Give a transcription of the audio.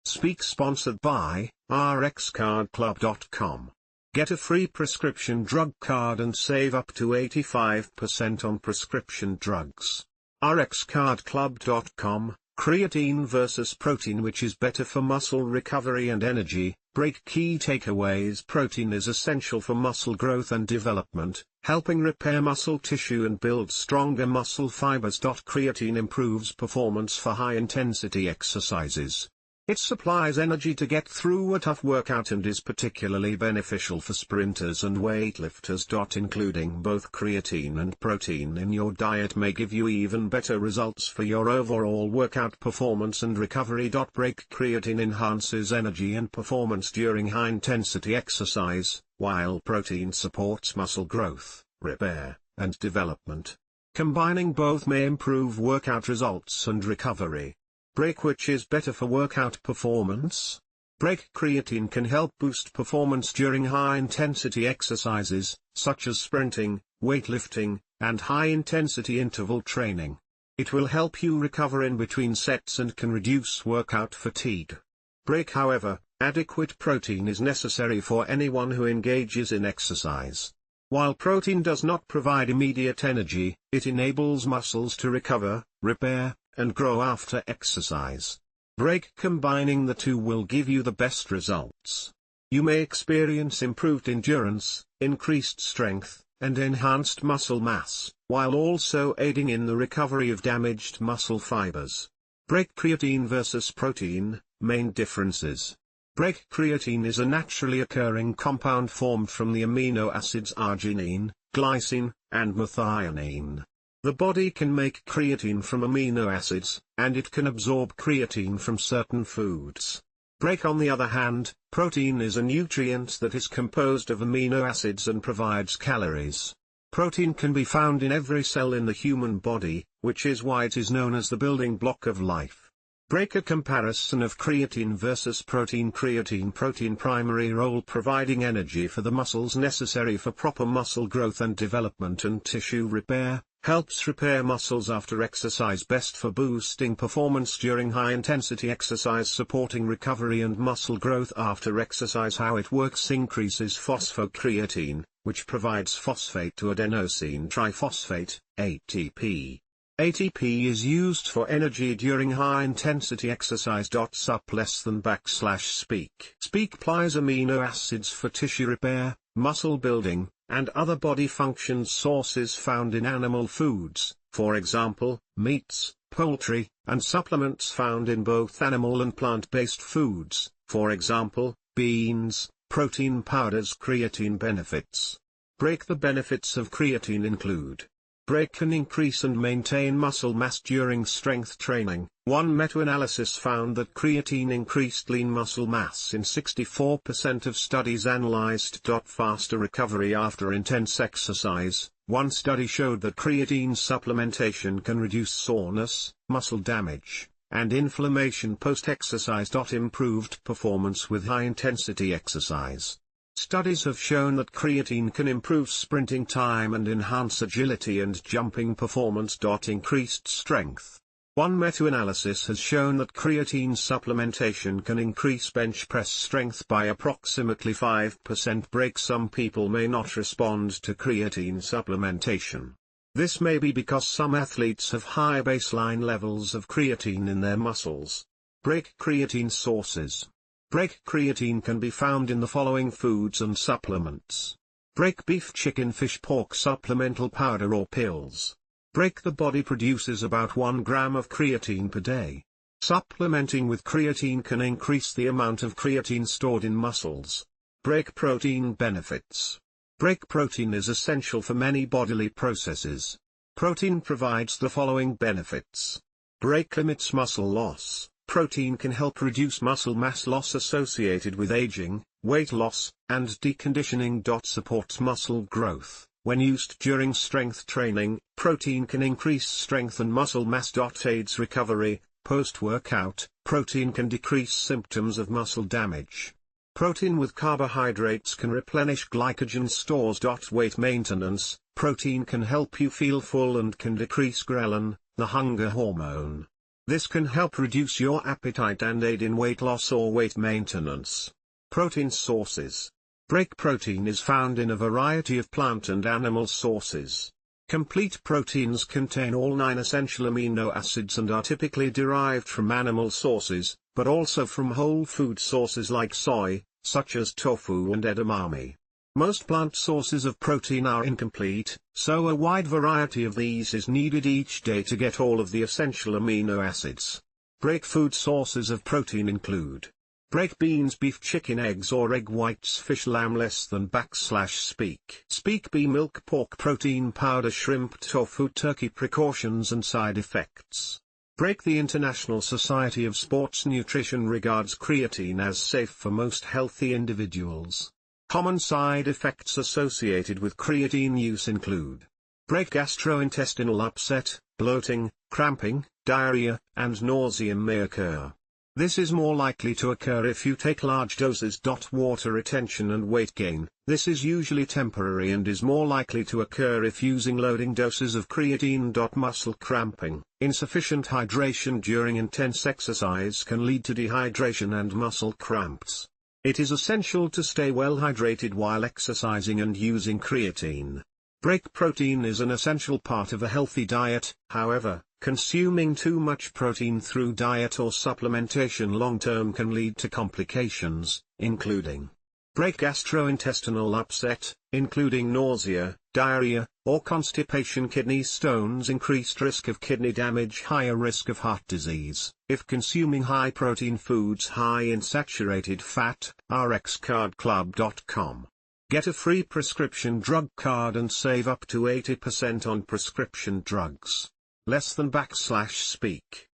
Speak sponsored by RxCardClub.com. Get a free prescription drug card and save up to 85% on prescription drugs. RxCardClub.com. Creatine versus protein, which is better for muscle recovery and energy? Break key takeaways. Protein is essential for muscle growth and development, helping repair muscle tissue and build stronger muscle fibers. Creatine improves performance for high-intensity exercises. It supplies energy to get through a tough workout and is particularly beneficial for sprinters and weightlifters. Including both creatine and protein in your diet may give you even better results for your overall workout performance and recovery. Break creatine enhances energy and performance during high-intensity exercise, while protein supports muscle growth, repair, and development. Combining both may improve workout results and recovery. Break, which is better for workout performance? Break creatine can help boost performance during high-intensity exercises, such as sprinting, weightlifting, and high-intensity interval training. It will help you recover in between sets and can reduce workout fatigue. Break, however, adequate protein is necessary for anyone who engages in exercise. While protein does not provide immediate energy, it enables muscles to recover, repair, and grow after exercise. Break, combining the two will give you the best results. You may experience improved endurance, increased strength, and enhanced muscle mass, while also aiding in the recovery of damaged muscle fibers. Break creatine versus protein. Main differences. Break creatine is a naturally occurring compound formed from the amino acids arginine, glycine, and methionine. The body can make creatine from amino acids, and it can absorb creatine from certain foods. Break, on the other hand, protein is a nutrient that is composed of amino acids and provides calories. Protein can be found in every cell in the human body, which is why it is known as the building block of life. Break, a comparison of creatine versus protein. Creatine Protein Primary Role-Providing energy for the muscles necessary for proper muscle growth and development and tissue repair. Helps repair muscles after exercise, best for boosting performance during high-intensity exercise, supporting recovery and muscle growth after exercise. How it works: increases phosphocreatine, which provides phosphate to adenosine triphosphate, ATP. ATP is used for energy during high-intensity exercise. Sup less than \speak. Speak applies amino acids for tissue repair, muscle building, and other body functions. Sources found in animal foods, for example, meats, poultry, and supplements found in both animal and plant-based foods, for example, beans, protein powders. Creatine benefits. Break, the benefits of creatine include: break can increase and maintain muscle mass during strength training. One meta-analysis found that creatine increased lean muscle mass in 64% of studies. Analyzed.Faster recovery after intense exercise. One study showed that creatine supplementation can reduce soreness, muscle damage, and inflammation post-exercise. Improved performance with high-intensity exercise. Studies have shown that creatine can improve sprinting time and enhance agility and jumping performance. Increased strength. One meta-analysis has shown that creatine supplementation can increase bench press strength by approximately 5%. Break, some people may not respond to creatine supplementation. This may be because some athletes have high baseline levels of creatine in their muscles. Break, creatine sources. Break creatine can be found in the following foods and supplements. Break beef, chicken, fish, pork supplemental powder or pills. Break, the body produces about 1 gram of creatine per day. Supplementing with creatine can increase the amount of creatine stored in muscles. Break protein benefits. Break protein is essential for many bodily processes. Protein provides the following benefits. Break limits muscle loss. Protein can help reduce muscle mass loss associated with aging, weight loss, and deconditioning. Supports muscle growth. When used during strength training, protein can increase strength and muscle mass. Aids recovery. Post-workout, protein can decrease symptoms of muscle damage. Protein with carbohydrates can replenish glycogen stores. Weight maintenance. Protein can help you feel full and can decrease ghrelin, the hunger hormone. This can help reduce your appetite and aid in weight loss or weight maintenance. Protein sources. Break protein is found in a variety of plant and animal sources. Complete proteins contain all 9 essential amino acids and are typically derived from animal sources, but also from whole food sources like soy, such as tofu and edamame. Most plant sources of protein are incomplete, so a wide variety of these is needed each day to get all of the essential amino acids. Break food sources of protein include: break beans, beef, chicken, eggs or egg whites, fish, lamb less than /speak bee milk, pork, protein powder, shrimp, tofu, turkey. Precautions and side effects. Break. The International Society of Sports Nutrition regards creatine as safe for most healthy individuals. Common side effects associated with creatine use include: break gastrointestinal upset, bloating, cramping, diarrhea, and nausea may occur. This is more likely to occur if you take large doses. Water retention and weight gain. This is usually temporary and is more likely to occur if using loading doses of creatine. Muscle cramping. Insufficient hydration during intense exercise can lead to dehydration and muscle cramps. It is essential to stay well hydrated while exercising and using creatine. Break protein is an essential part of a healthy diet. However, consuming too much protein through diet or supplementation long-term can lead to complications, including: break gastrointestinal upset, including nausea, diarrhea, or constipation, kidney stones, increased risk of kidney damage, higher risk of heart disease, if consuming high-protein foods high in saturated fat. RxCardClub.com. Get a free prescription drug card and save up to 80% on prescription drugs. Less than /speak.